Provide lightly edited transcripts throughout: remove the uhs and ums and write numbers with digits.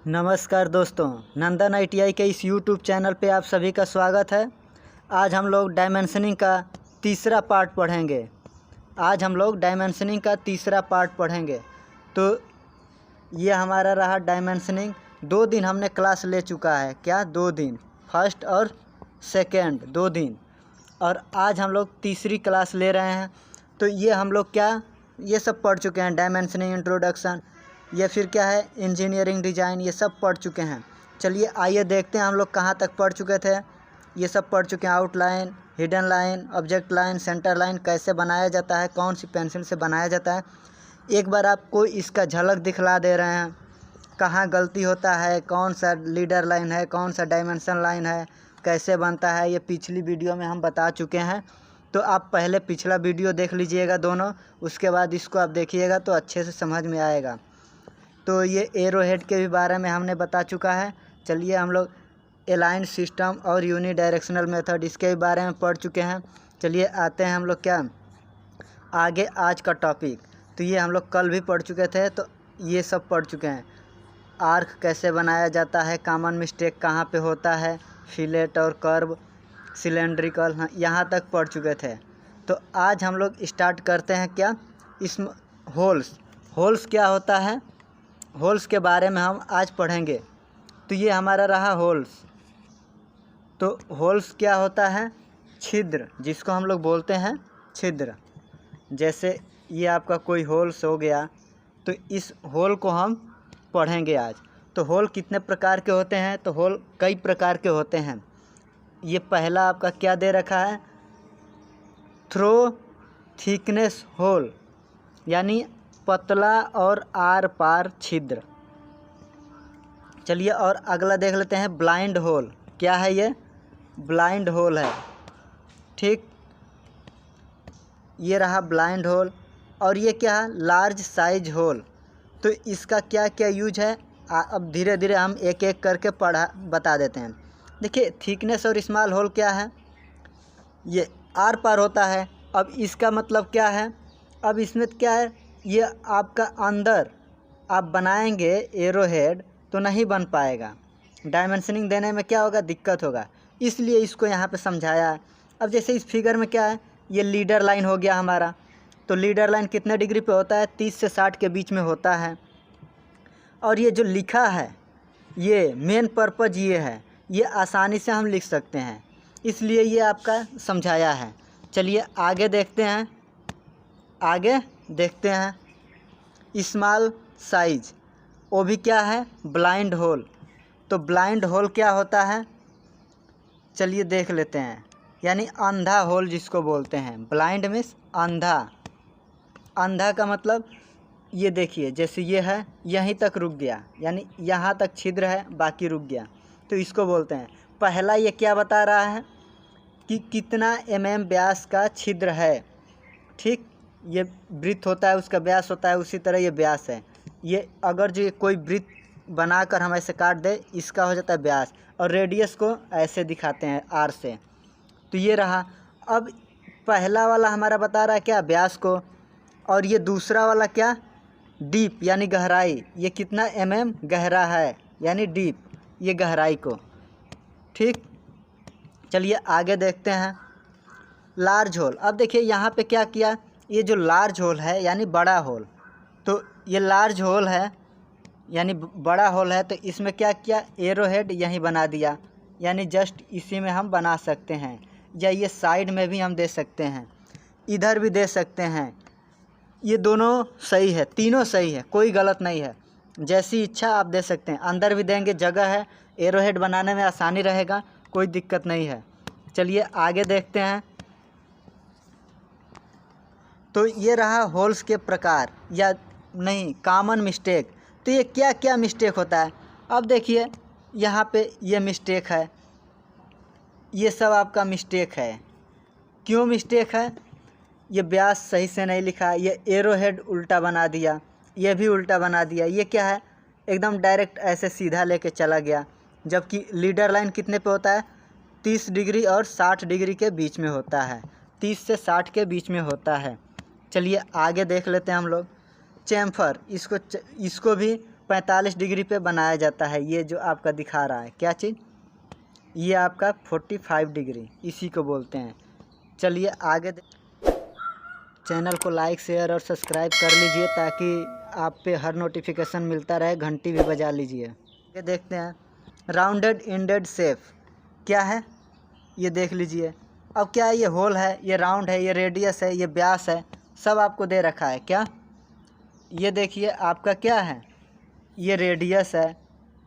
नमस्कार दोस्तों, नंदन ITI के इस YouTube चैनल पे आप सभी का स्वागत है। आज हम लोग डायमेंशनिंग का तीसरा पार्ट पढ़ेंगे। तो ये हमारा रहा डायमेंशनिंग। 2 दिन हमने क्लास ले चुका है। क्या 2 दिन? फर्स्ट और सेकेंड 2 दिन, और आज हम लोग तीसरी क्लास ले रहे हैं। तो ये हम लोग ये सब पढ़ चुके हैं। डायमेंशनिंग इंट्रोडक्शन, ये फिर क्या है, इंजीनियरिंग डिज़ाइन, ये सब पढ़ चुके हैं। चलिए आइए देखते हैं हम लोग कहाँ तक पढ़ चुके थे। ये सब पढ़ चुके हैं। Outline, hidden line, object line, centre line कैसे बनाया जाता है, कौन सी पेंसिल से बनाया जाता है। एक बार आपको इसका झलक दिखला दे रहे हैं, कहाँ गलती होता है, कौन सा लीडर लाइन है, कौन सा डायमेंशन लाइन है, कैसे बनता है। ये पिछली वीडियो में हम बता चुके हैं। तो आप पहले पिछला वीडियो देख लीजिएगा दोनों, उसके बाद इसको आप देखिएगा तो अच्छे से समझ में आएगा। तो ये एरो हेड के भी बारे में हमने बता चुका है। चलिए हम लोग अलाइन सिस्टम और यूनी डायरेक्शनल मेथड, इसके भी बारे में पढ़ चुके हैं। चलिए आते हैं हम लोग आगे आज का टॉपिक। तो ये हम लोग कल भी पढ़ चुके थे, तो ये सब पढ़ चुके हैं। आर्क कैसे बनाया जाता है, कॉमन मिस्टेक कहाँ पे होता है, फिलेट और कर्व, सिलेंड्रिकल, हाँ यहाँ तक पढ़ चुके थे। तो आज हम लोग स्टार्ट करते हैं इसमें होल्स क्या होता है, होल्स के बारे में हम आज पढ़ेंगे। तो ये हमारा रहा होल्स। तो होल्स क्या होता है? छिद्र, जिसको हम लोग बोलते हैं छिद्र। जैसे ये आपका कोई होल्स हो गया, तो इस होल को हम पढ़ेंगे आज। तो होल कितने प्रकार के होते हैं? तो होल कई प्रकार के होते हैं। ये पहला आपका क्या दे रखा है, थ्रो थिकनेस होल, यानी पतला और आर पार छिद्र। चलिए और अगला देख लेते हैं, ब्लाइंड होल। क्या है ये? ब्लाइंड होल है, ठीक। ये रहा ब्लाइंड होल। और ये क्या है? Large size hole. तो इसका क्या क्या यूज है, अब धीरे धीरे हम एक एक करके बता देते हैं। देखिए, थिकनेस और स्मॉल होल क्या है, ये आर पार होता है। अब इसका मतलब क्या है, अब इसमें क्या है, ये आपका अंदर आप बनाएंगे एरो हेड तो नहीं बन पाएगा। डायमेंशनिंग देने में क्या होगा, दिक्कत होगा, इसलिए इसको यहाँ पे समझाया है। अब जैसे इस फिगर में क्या है, ये लीडर लाइन हो गया हमारा। तो लीडर लाइन कितने डिग्री पे होता है? 30 से 60 के बीच में होता है। और ये जो लिखा है, ये मेन पर्पज़ ये है, ये आसानी से हम लिख सकते हैं, इसलिए ये आपका समझाया है। चलिए आगे देखते हैं। स्मॉल साइज, वो भी क्या है, ब्लाइंड होल। तो ब्लाइंड होल क्या होता है, चलिए देख लेते हैं। यानी अंधा होल जिसको बोलते हैं। ब्लाइंड मीन्स अंधा का मतलब ये देखिए, जैसे ये है, यहीं तक रुक गया, यानी यहाँ तक छिद्र है, बाकी रुक गया, तो इसको बोलते हैं। पहला ये क्या बता रहा है कि कितना mm व्यास का छिद्र है, ठीक। ये वृत्त होता है, उसका व्यास होता है, उसी तरह ये व्यास है। ये अगर जो कोई वृत्त बनाकर हम ऐसे काट दे, इसका हो जाता है व्यास, और रेडियस को ऐसे दिखाते हैं आर से। तो ये रहा। अब पहला वाला हमारा बता रहा है क्या, व्यास को, और ये दूसरा वाला क्या, डीप यानी गहराई। ये कितना mm गहरा है, यानी डीप, ये गहराई को, ठीक। चलिए आगे देखते हैं, लार्ज होल। अब देखिए यहाँ पे क्या किया, ये जो लार्ज होल है यानी बड़ा होल, तो ये लार्ज होल है यानी बड़ा होल है। तो इसमें क्या किया, एरो हेड यहीं बना दिया, यानी जस्ट इसी में हम बना सकते हैं, या ये साइड में भी हम दे सकते हैं, इधर भी दे सकते हैं। ये दोनों सही है, तीनों सही है, कोई गलत नहीं है, जैसी इच्छा आप दे सकते हैं। अंदर भी देंगे, जगह है, एरो हेड बनाने में आसानी रहेगा, कोई दिक्कत नहीं है। चलिए आगे देखते हैं। तो ये रहा होल्स के प्रकार, या नहीं कॉमन मिस्टेक। तो ये क्या क्या मिस्टेक होता है, अब देखिए यहाँ पे ये मिस्टेक है, ये सब आपका मिस्टेक है। क्यों मिस्टेक है, ये व्यास सही से नहीं लिखा, ये एरो हेड उल्टा बना दिया, ये भी उल्टा बना दिया। ये क्या है, एकदम डायरेक्ट ऐसे सीधा लेके चला गया, जबकि लीडर लाइन कितने पे होता है, 30 डिग्री और 60 डिग्री के बीच में होता है, 30 से 60 के बीच में होता है। चलिए आगे देख लेते हैं हम लोग। चैम्फर, इसको भी 45 डिग्री पे बनाया जाता है। ये जो आपका दिखा रहा है क्या चीज़, ये आपका 45 डिग्री इसी को बोलते हैं। चलिए आगे चैनल को लाइक शेयर और सब्सक्राइब कर लीजिए ताकि आप पे हर नोटिफिकेशन मिलता रहे, घंटी भी बजा लीजिए। ये देखते हैं राउंडेड इंडेड शेप क्या है, ये देख लीजिए। अब क्या है, ये होल है, ये राउंड है, ये रेडियस है, ये व्यास है, सब आपको दे रखा है। क्या ये देखिए आपका क्या है, ये रेडियस है,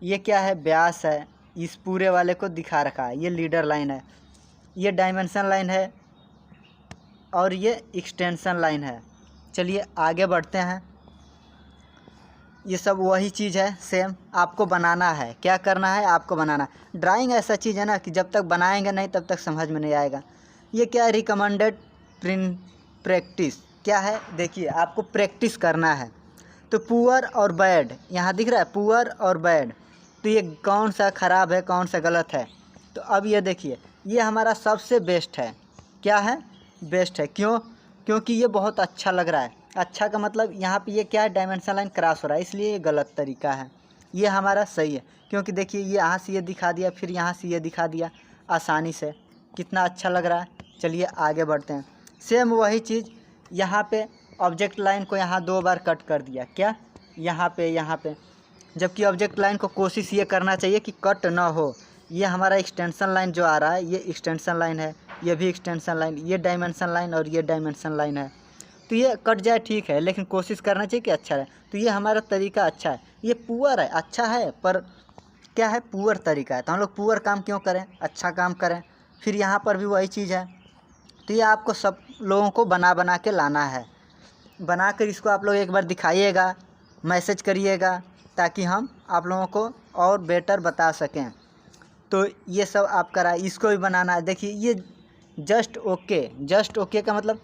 ये क्या है व्यास है, इस पूरे वाले को दिखा रखा है। ये लीडर लाइन है, ये डायमेंशन लाइन है और ये एक्सटेंशन लाइन है। चलिए आगे बढ़ते हैं। ये सब वही चीज़ है, सेम आपको बनाना है। क्या करना है, आपको बनाना है। ड्राइंग ऐसा चीज़ है ना कि जब तक बनाएंगे नहीं तब तक समझ में नहीं आएगा। ये क्या है, रिकमेंडेड प्रैक्टिस क्या है, देखिए आपको प्रैक्टिस करना है। तो पुअर और बैड यहाँ दिख रहा है, पुअर और बैड, तो ये कौन सा ख़राब है कौन सा गलत है। तो अब ये देखिए ये हमारा सबसे बेस्ट है। क्या है, बेस्ट है। क्यों, क्योंकि ये बहुत अच्छा लग रहा है। अच्छा का मतलब यहाँ पे ये क्या है, डायमेंशन लाइन क्रॉस हो रहा है, इसलिए ये गलत तरीका है। ये हमारा सही है क्योंकि देखिए ये यहाँ से ये दिखा दिया, फिर यहाँ से ये दिखा दिया आसानी से, कितना अच्छा लग रहा है। चलिए आगे बढ़ते हैं। सेम वही चीज़ यहाँ पे ऑब्जेक्ट लाइन को यहाँ 2 बार कट कर दिया। क्या, यहाँ पे, जबकि ऑब्जेक्ट लाइन को कोशिश ये करना चाहिए कि कट ना हो। ये हमारा एक्सटेंशन लाइन जो आ रहा है, ये एक्सटेंशन लाइन है, ये भी एक्सटेंशन लाइन, ये डायमेंशन लाइन और ये डायमेंशन लाइन है। तो ये कट जाए ठीक है, लेकिन कोशिश करना चाहिए कि अच्छा रहे। तो ये हमारा तरीका अच्छा है। ये पुअर है, अच्छा है, पर क्या है, पुअर तरीका है। तो हम लोग पुअर काम क्यों करें, अच्छा काम करें। फिर यहाँ पर भी वही चीज़ है। तो ये आपको सब लोगों को बना के लाना है। बनाकर इसको आप लोग एक बार दिखाइएगा, मैसेज करिएगा, ताकि हम आप लोगों को और बेटर बता सकें। तो ये सब आप कराए, इसको भी बनाना है। देखिए ये जस्ट ओके का मतलब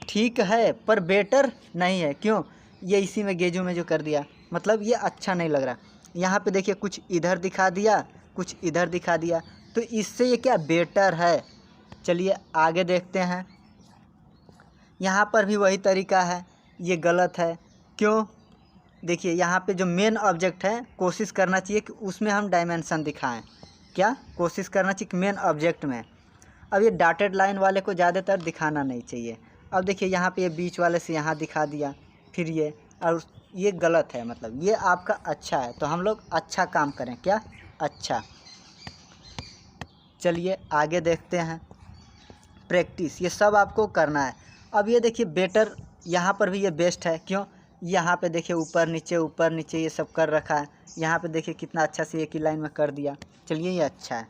ठीक है पर बेटर नहीं है। क्यों, ये इसी में गेजू में जो कर दिया, मतलब ये अच्छा नहीं लग रहा। यहाँ पे देखिए कुछ इधर दिखा दिया, कुछ इधर दिखा दिया, तो इससे ये क्या बेटर है। चलिए आगे देखते हैं। यहाँ पर भी वही तरीका है, ये गलत है। क्यों, देखिए यहाँ पे जो मेन ऑब्जेक्ट है, कोशिश करना चाहिए कि उसमें हम डायमेंशन दिखाएं। क्या, कोशिश करना चाहिए कि मेन ऑब्जेक्ट में। अब ये डॉटेड लाइन वाले को ज़्यादातर दिखाना नहीं चाहिए। अब देखिए यहाँ पे ये बीच वाले से यहाँ दिखा दिया, फिर ये, और ये गलत है। मतलब ये आपका अच्छा है, तो हम लोग अच्छा काम करें। क्या, अच्छा। चलिए आगे देखते हैं। प्रैक्टिस ये सब आपको करना है। अब ये देखिए बेटर, यहाँ पर भी ये बेस्ट है। क्यों, यहाँ पे देखिए ऊपर नीचे ये सब कर रखा है। यहाँ पे देखिए कितना अच्छा से एक ही लाइन में कर दिया। चलिए ये अच्छा है।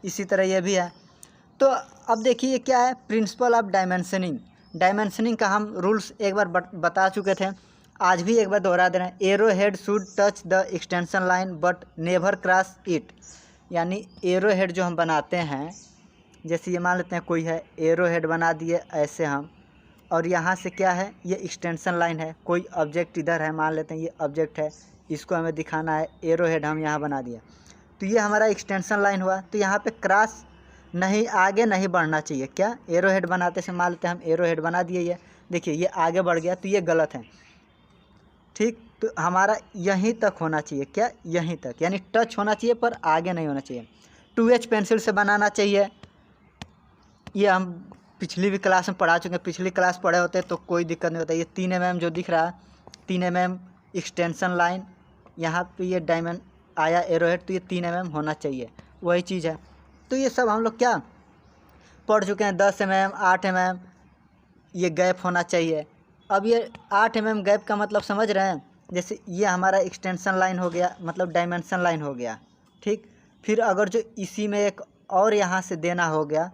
इसी तरह ये भी है। तो अब देखिए ये क्या है, प्रिंसिपल ऑफ डायमेंशनिंग का हम रूल्स एक बार बता चुके थे, आज भी एक बार दोहरा दे रहे हैं। Arrow head should touch the extension line but never cross it. यानी एरो हेड जो हम बनाते हैं, जैसे ये मान लेते हैं कोई है, एरो हेड बना दिए ऐसे हम, और यहाँ से क्या है, ये एक्सटेंशन लाइन है, कोई ऑब्जेक्ट इधर है, मान लेते हैं ये ऑब्जेक्ट है, इसको हमें दिखाना है, एरो हेड हम यहाँ बना दिया, तो ये हमारा एक्सटेंशन लाइन हुआ। तो यहाँ पे क्रॉस नहीं, आगे नहीं बढ़ना चाहिए। क्या, एरो हेड बनाते से मान लेते हैं हम एरो हेड बना दिए, ये देखिए ये आगे बढ़ गया, तो ये गलत है। ठीक, तो हमारा यहीं तक होना चाहिए। क्या, यहीं तक, यानी टच होना चाहिए पर आगे नहीं होना चाहिए। 2H पेंसिल से बनाना चाहिए। ये हम पिछली भी क्लास में पढ़ा चुके हैं, पिछली क्लास पढ़े होते तो कोई दिक्कत नहीं होता। ये 3 mm जो दिख रहा है, 3 mm एक्सटेंशन लाइन, यहाँ पे ये डायमंड आया एरो हेड, तो ये 3 mm होना चाहिए, वही चीज़ है। तो ये सब हम लोग क्या पढ़ चुके हैं। 10 mm, 8 mm ये गैप होना चाहिए। अब ये 8 mm गैप का मतलब समझ रहे हैं, जैसे ये हमारा एक्सटेंशन लाइन हो गया, मतलब डायमेंशन लाइन हो गया। ठीक, फिर अगर जो इसी में एक और यहाँ से देना हो गया,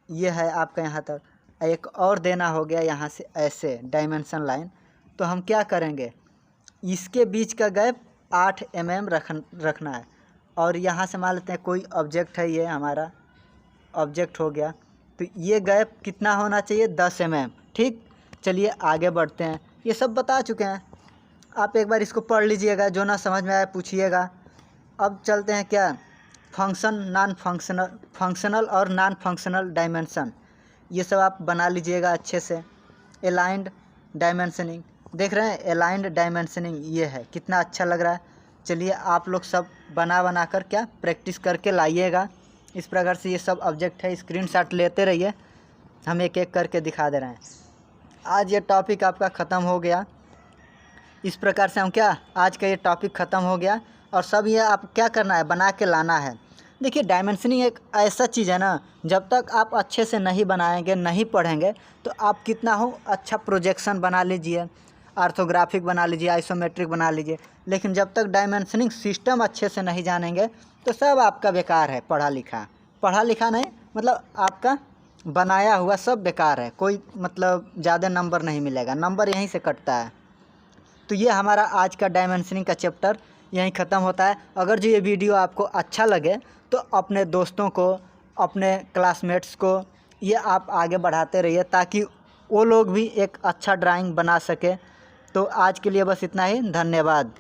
ये है आपका यहाँ तक, एक और देना हो गया यहाँ से ऐसे डायमेंशन लाइन, तो हम क्या करेंगे, इसके बीच का गैप 8 mm रखना है। और यहाँ से मान लेते हैं कोई ऑब्जेक्ट है, ये हमारा ऑब्जेक्ट हो गया, तो ये गैप कितना होना चाहिए, 10 mm। ठीक, चलिए आगे बढ़ते हैं। ये सब बता चुके हैं, आप एक बार इसको पढ़ लीजिएगा, जो ना समझ में आया पूछिएगा। अब चलते हैं क्या, फंक्शनल और नॉन फंक्शनल डायमेंशन, ये सब आप बना लीजिएगा अच्छे से। अलाइंड डायमेंशनिंग, देख रहे हैं अलाइंड डायमेंशनिंग ये है, कितना अच्छा लग रहा है। चलिए आप लोग सब बना कर क्या प्रैक्टिस करके लाइएगा। इस प्रकार से ये सब ऑब्जेक्ट है, स्क्रीनशॉट लेते रहिए, हम एक एक करके दिखा दे रहे हैं। आज ये टॉपिक आपका ख़त्म हो गया। इस प्रकार से हम क्या आज का ये टॉपिक ख़त्म हो गया और सब ये आप क्या करना है, बना के लाना है। देखिए डायमेंशनिंग एक ऐसा चीज़ है ना, जब तक आप अच्छे से नहीं बनाएंगे, नहीं पढ़ेंगे, तो आप कितना हो अच्छा प्रोजेक्शन बना लीजिए, ऑर्थोग्राफिक बना लीजिए, आइसोमेट्रिक बना लीजिए, लेकिन जब तक डायमेंशनिंग सिस्टम अच्छे से नहीं जानेंगे तो सब आपका बेकार है। पढ़ा लिखा नहीं, मतलब आपका बनाया हुआ सब बेकार है, कोई मतलब ज़्यादा नंबर नहीं मिलेगा, नंबर यहीं से कटता है। तो ये हमारा आज का डायमेंशनिंग का चैप्टर यहीं ख़त्म होता है। अगर जो ये वीडियो आपको अच्छा लगे तो अपने दोस्तों को, अपने क्लासमेट्स को ये आप आगे बढ़ाते रहिए, ताकि वो लोग भी एक अच्छा ड्राइंग बना सके। तो आज के लिए बस इतना ही, धन्यवाद।